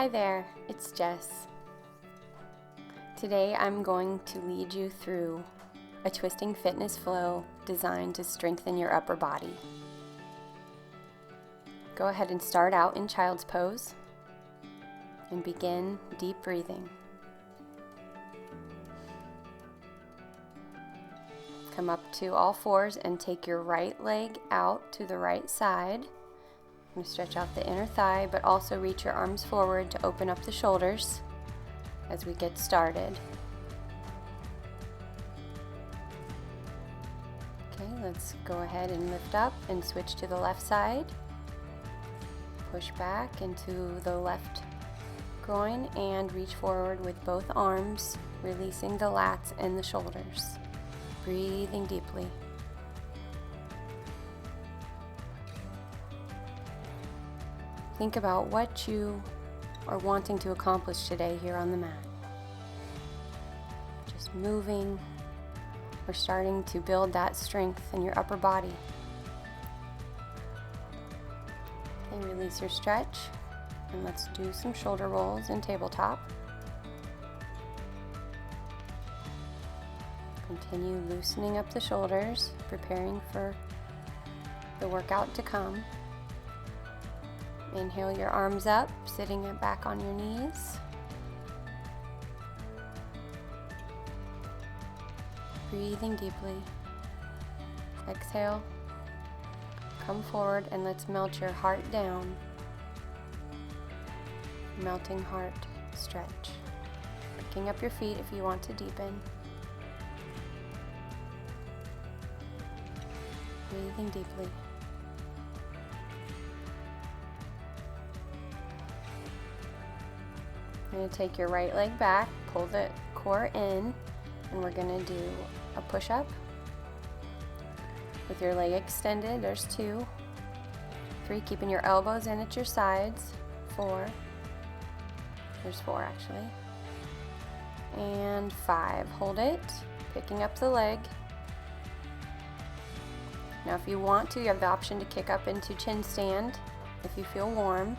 Hi there, it's Jess. Today I'm going to lead you through a twisting fitness flow designed to strengthen your upper body. Go ahead and start out in child's pose and begin deep breathing. Come up to all fours and take your right leg out to the right side. I'm going to stretch out the inner thigh, but also reach your arms forward to open up the shoulders as we get started. Okay, let's go ahead and lift up and switch to the left side. Push back into the left groin and reach forward with both arms, releasing the lats and the shoulders. Breathing deeply. Think about what you are wanting to accomplish today here on the mat. Just moving or starting to build that strength in your upper body. Okay, release your stretch and let's do some shoulder rolls in tabletop. Continue loosening up the shoulders, preparing for the workout to come. Inhale your arms up, sitting it back on your knees. Breathing deeply. Exhale. Come forward and let's melt your heart down. Melting heart stretch. Picking up your feet if you want to deepen. Breathing deeply. You're going to take your right leg back, pull the core in, and we're going to do a push-up. With your leg extended, there's 2, 3, keeping your elbows in at your sides, 4, there's 4 actually, and 5. Hold it, picking up the leg. Now if you want to, you have the option to kick up into chin stand if you feel warm,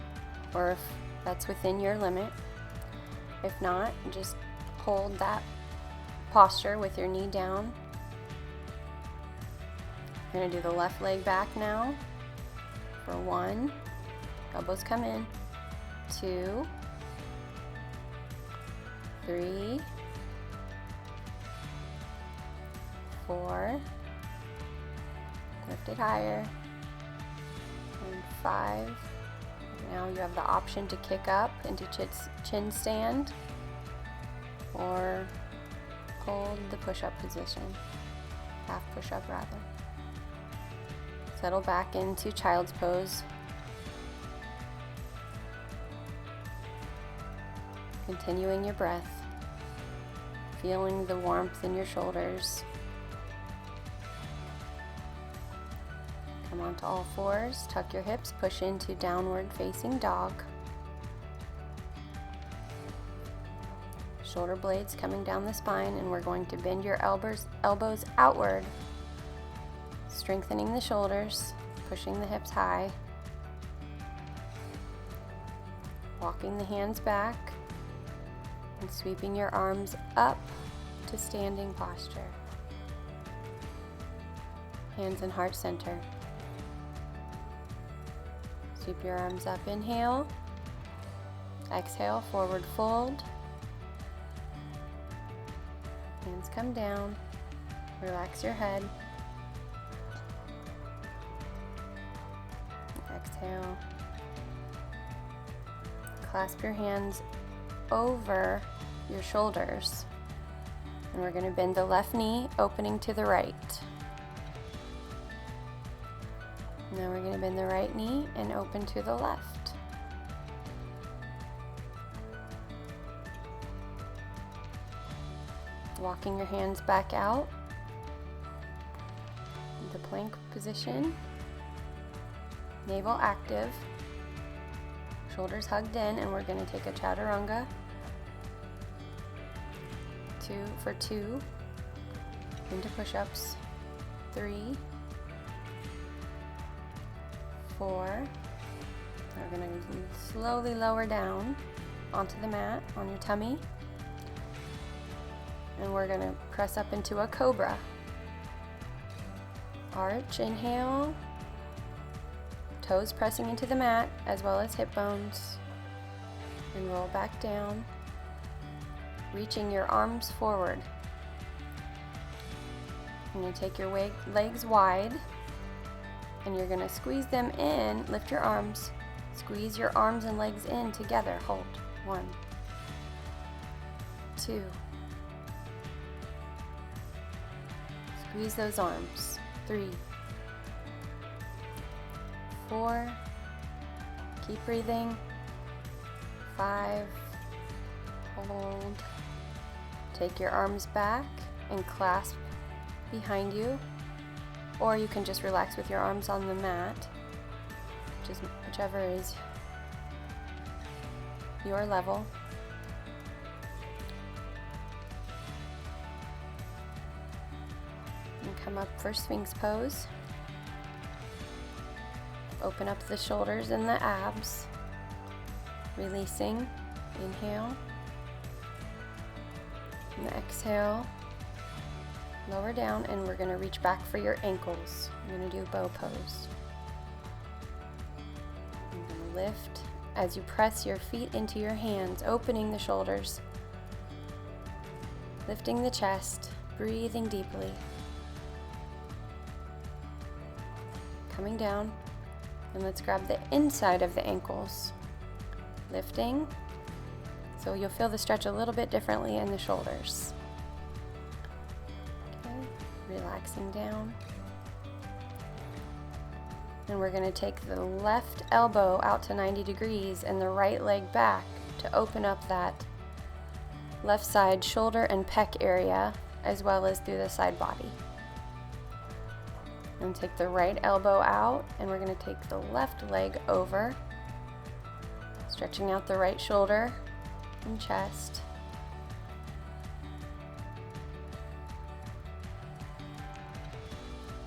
or if that's within your limit. If not, just hold that posture with your knee down. You're going to do the left leg back now for 1. Elbows come in. 2, 3, 4. Lift it higher. And 5. Now you have the option to kick up into chin stand or hold the push-up position, half push-up rather. Settle back into child's pose. Continuing your breath, feeling the warmth in your shoulders. Come onto all fours, tuck your hips, push into downward facing dog. Shoulder blades coming down the spine, and we're going to bend your elbows outward, strengthening the shoulders, pushing the hips high. Walking the hands back and sweeping your arms up to standing posture. Hands in heart center. Sweep your arms up, inhale. Exhale, forward fold. Hands come down. Relax your head. Exhale. Clasp your hands over your shoulders. And we're going to bend the left knee, opening to the right. Now we're going to bend the right knee and open to the left. Walking your hands back out. The plank position. Navel active. Shoulders hugged in, and we're going to take a Chaturanga. 2 into push-ups. 3, 4. We're going to slowly lower down. onto the mat on your tummy. And we're going to press up into a cobra. Arch, inhale. Toes pressing into the mat as well as hip bones. And roll back down, reaching your arms forward. You're going to take your legs wide, and you're going to squeeze them in. Lift your arms, squeeze your arms and legs in together. Hold. 1, 2. Squeeze those arms. 3, 4. Keep breathing. 5. Hold. Take your arms back and clasp behind you, or you can just relax with your arms on the mat, whichever is your level. And come up for Sphinx pose. Open up the shoulders and the abs. Releasing. Inhale. And exhale. Lower down, and we're going to reach back for your ankles. I'm going to do bow pose. I'm going to lift as you press your feet into your hands, opening the shoulders, lifting the chest, breathing deeply. Coming down, and let's grab the inside of the ankles. Lifting, so you'll feel the stretch a little bit differently in the shoulders. Relaxing down. And we're going to take the left elbow out to 90 degrees and the right leg back to open up that left side shoulder and pec area, as well as through the side body. And take the right elbow out, and we're going to take the left leg over, stretching out the right shoulder and chest.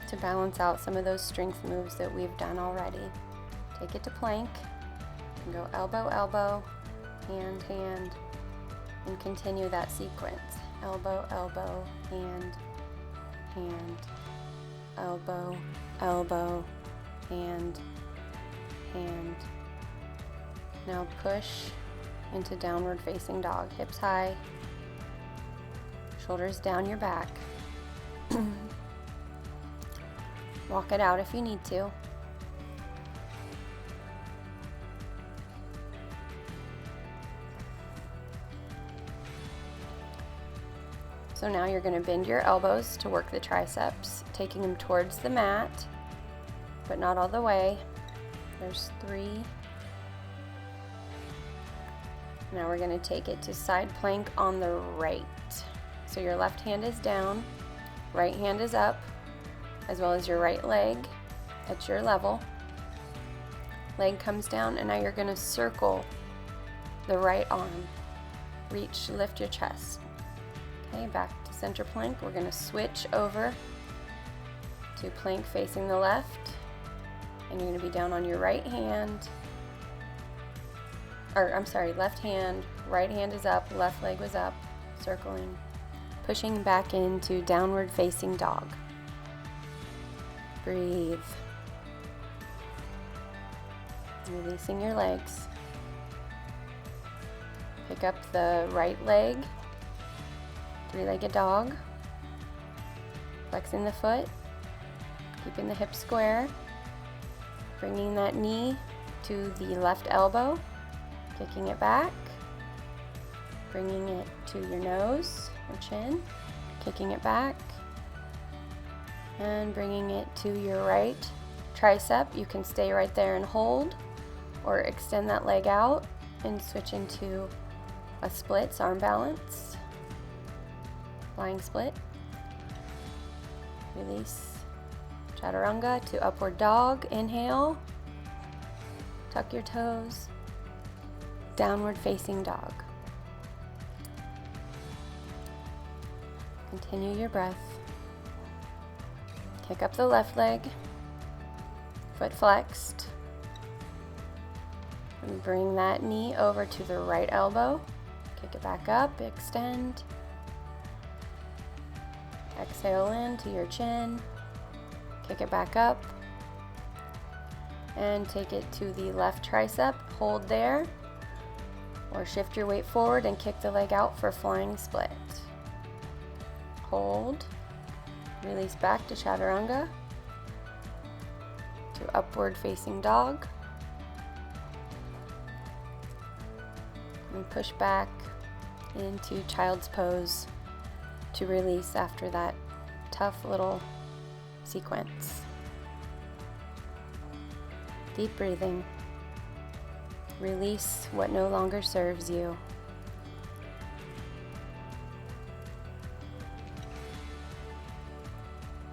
To balance out some of those strength moves that we've done already. Take it to plank, and go elbow, elbow, hand, hand, and continue that sequence. Elbow, elbow, hand, hand, elbow, elbow, hand, hand. Now push into downward facing dog. Hips high, shoulders down your back. Walk it out if you need to. So now you're going to bend your elbows to work the triceps, taking them towards the mat, but not all the way. There's 3. Now we're going to take it to side plank on the right. So your left hand is down, right hand is up, as well as your right leg at your level. Leg comes down, and now you're going to circle the right arm. Reach, lift your chest. Okay, back to center plank. We're going to switch over to plank facing the left, and you're going to be down on your right hand, left hand, right hand is up, left leg was up, circling, pushing back into downward facing dog. Breathe. Releasing your legs. Pick up the right leg, 3-legged dog. Flexing the foot, keeping the hip square. Bringing that knee to the left elbow, kicking it back. Bringing it to your nose or chin, kicking it back. And bringing it to your right tricep. You can stay right there and hold, or extend that leg out and switch into a splits, arm balance, flying split. Release. Chaturanga to upward dog. Inhale. Tuck your toes. Downward facing dog. Continue your breath. Kick up the left leg, foot flexed. And bring that knee over to the right elbow. Kick it back up, extend. Exhale in to your chin. Kick it back up. And take it to the left tricep. Hold there. Or shift your weight forward and kick the leg out for flying split. Hold. Release back to Chaturanga. To upward facing dog. And push back into child's pose to release after that tough little sequence. Deep breathing. Release what no longer serves you.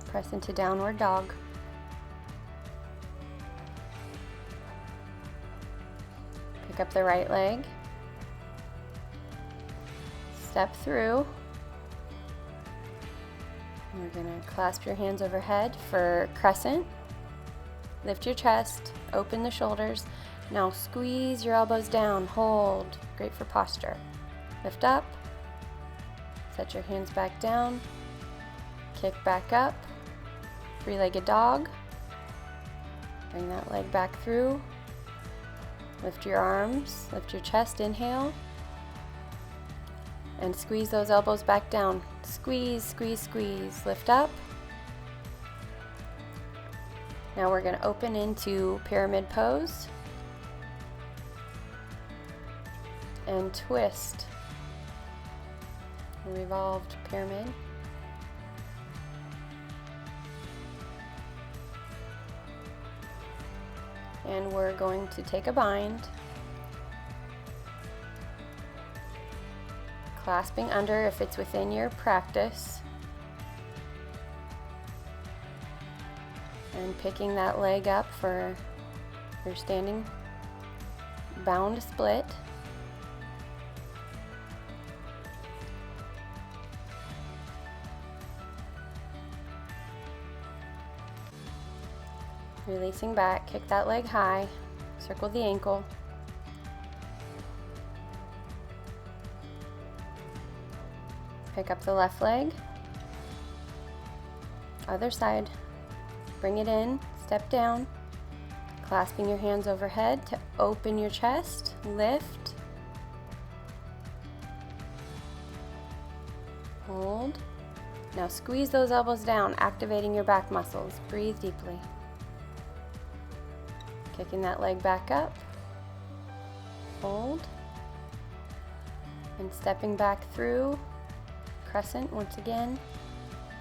Press into downward dog. Pick up the right leg. Step through. We're going to clasp your hands overhead for crescent. Lift your chest, open the shoulders. Now squeeze your elbows down, hold. Great for posture. Lift up. Set your hands back down. Kick back up. Three-legged dog. Bring that leg back through. Lift your arms, lift your chest, inhale. And squeeze those elbows back down. Squeeze, squeeze, squeeze. Lift up. Now we're going to open into pyramid pose. And twist. Revolved pyramid. And we're going to take a bind. Clasping under if it's within your practice. And picking that leg up for your standing bound split. Releasing back, kick that leg high, circle the ankle. Pick up the left leg, other side, bring it in, step down, clasping your hands overhead to open your chest, lift, hold. Now squeeze those elbows down, activating your back muscles. Breathe deeply. Kicking that leg back up, hold, and stepping back through, crescent once again,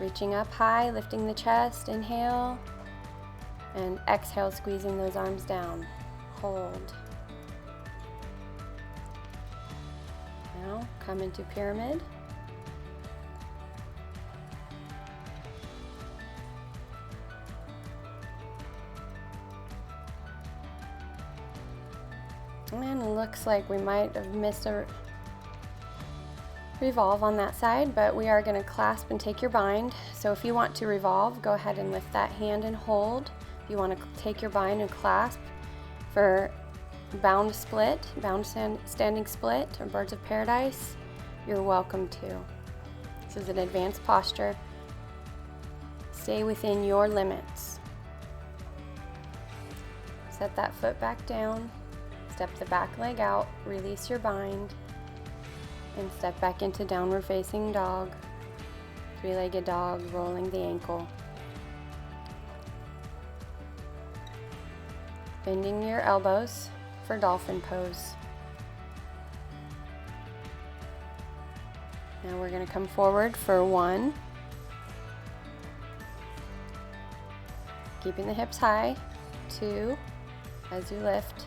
reaching up high, lifting the chest, inhale, and exhale, squeezing those arms down, hold. Now come into pyramid. And it looks like we might have missed a revolve on that side, but we are going to clasp and take your bind. So if you want to revolve, go ahead and lift that hand and hold. If you want to take your bind and clasp for bound split, bound standing split, or birds of paradise, you're welcome to. This is an advanced posture. Stay within your limits. Set that foot back down. Step the back leg out, release your bind, and step back into downward facing dog, three-legged dog, rolling the ankle. Bending your elbows for dolphin pose. Now we're going to come forward for 1, keeping the hips high, 2, as you lift,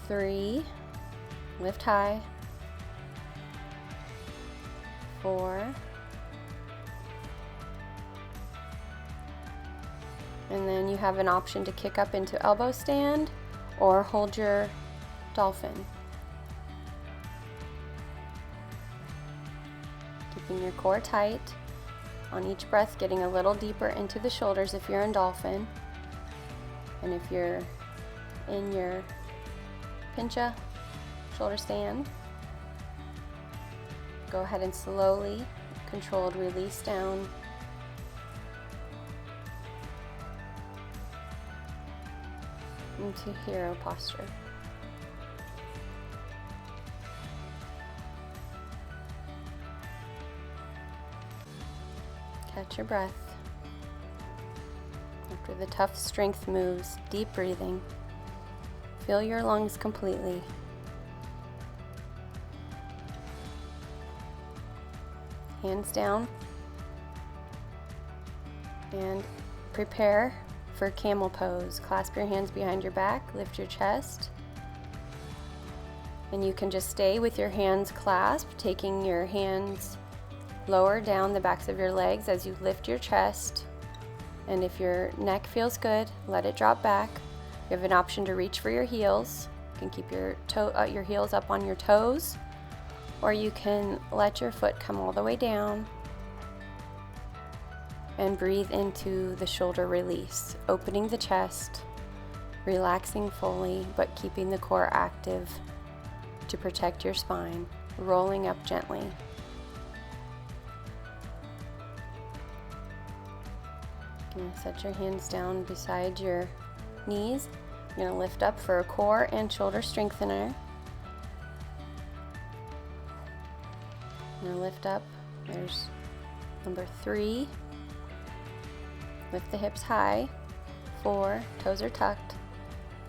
3, lift high, 4, and then you have an option to kick up into elbow stand or hold your dolphin. Keeping your core tight. On each breath, getting a little deeper into the shoulders if you're in dolphin. And if you're in your pincha shoulder stand, go ahead and slowly, controlled release down. Into hero posture. Catch your breath. After the tough strength moves, deep breathing. Fill your lungs completely. Hands down. And prepare for camel pose. Clasp your hands behind your back, lift your chest. And you can just stay with your hands clasped, taking your hands lower down the backs of your legs as you lift your chest. And if your neck feels good, let it drop back. You have an option to reach for your heels. You can keep your heels up on your toes, or you can let your foot come all the way down and breathe into the shoulder release, opening the chest, relaxing fully, but keeping the core active to protect your spine, rolling up gently. Set your hands down beside your knees. You're going to lift up for a core and shoulder strengthener. You're going to lift up. There's number 3. Lift the hips high. 4, toes are tucked.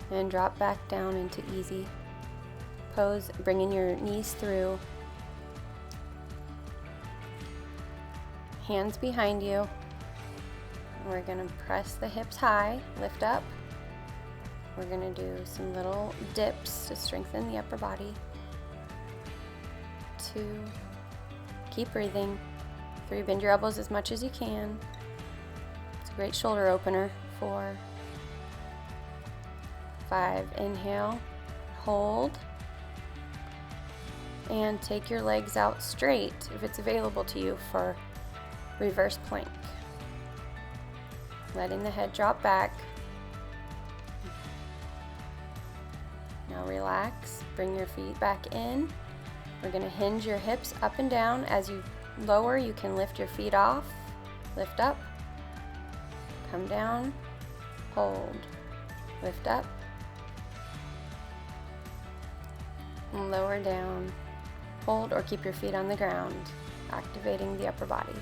And drop back down into easy pose, bringing your knees through. Hands behind you. We're going to press the hips high, lift up. We're going to do some little dips to strengthen the upper body. 2, keep breathing. 3, bend your elbows as much as you can. It's a great shoulder opener. 4, 5, inhale, hold, and take your legs out straight if it's available to you for reverse plank. Letting the head drop back. Now relax, bring your feet back in. We're going to hinge your hips up and down. As you lower, you can lift your feet off, lift up, come down, hold, lift up, and lower down, hold, or keep your feet on the ground, activating the upper body.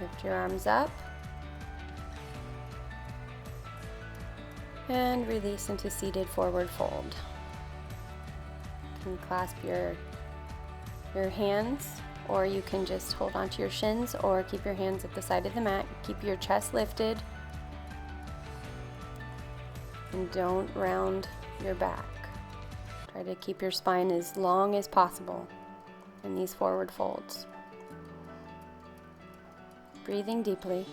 Lift your arms up. And release into seated forward fold. You can clasp your hands, or you can just hold onto your shins, or keep your hands at the side of the mat. Keep your chest lifted. And don't round your back. Try to keep your spine as long as possible in these forward folds. Breathing deeply.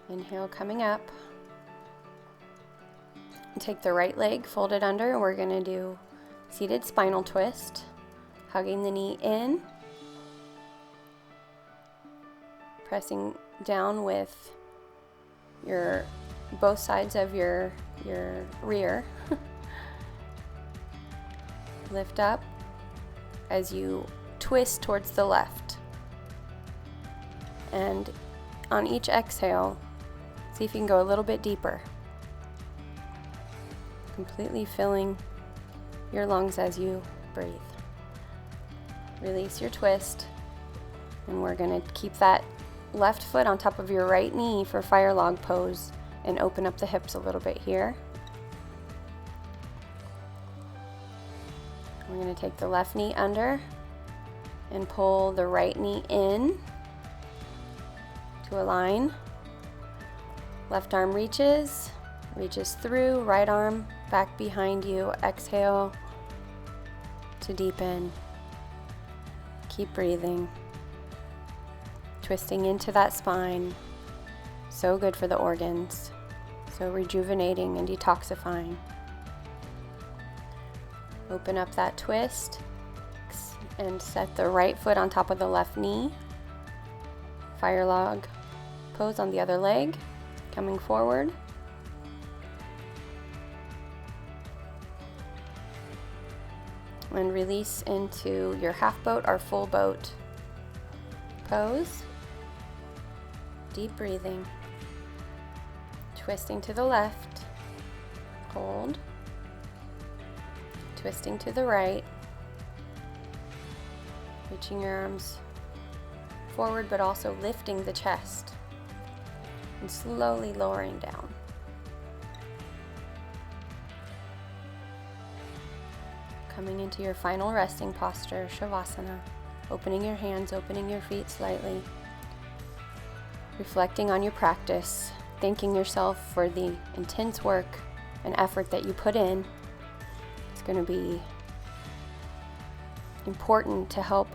Inhale, coming up. Take the right leg, fold it under, and we're going to do seated spinal twist, hugging the knee in, pressing down with your both sides of your rear. Lift up as you twist towards the left. And on each exhale, see if you can go a little bit deeper. Completely filling your lungs as you breathe. Release your twist, and we're going to keep that left foot on top of your right knee for fire log pose and open up the hips a little bit here. We're going to take the left knee under and pull the right knee in to align. Left arm reaches through, right arm back behind you. Exhale to deepen. Keep breathing. Twisting into that spine. So good for the organs. So rejuvenating and detoxifying. Open up that twist and set the right foot on top of the left knee. Fire log pose on the other leg. Coming forward. And release into your half boat or full boat pose. Deep breathing. Twisting to the left. Hold. Twisting to the right. Reaching your arms forward, but also lifting the chest. And slowly lowering down. Coming into your final resting posture, Shavasana. Opening your hands, opening your feet slightly. Reflecting on your practice. Thanking yourself for the intense work and effort that you put in. It's going to be important to help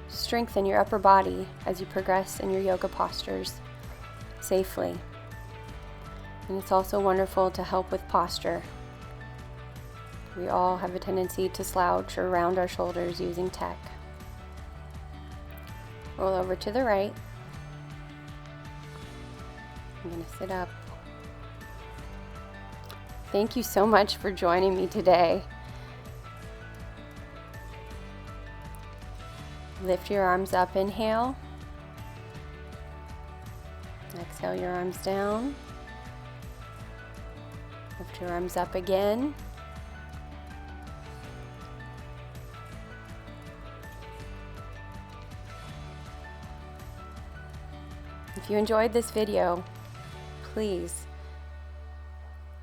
strengthen your upper body as you progress in your yoga postures safely. And it's also wonderful to help with posture. We all have a tendency to slouch or round our shoulders using tech. Roll over to the right. I'm going to sit up. Thank you so much for joining me today. Lift your arms up, inhale. Exhale your arms down. Lift your arms up again. If you enjoyed this video, please,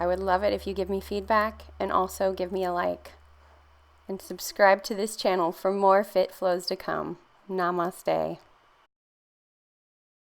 I would love it if you give me feedback and also give me a like. And subscribe to this channel for more fit flows to come. Namaste.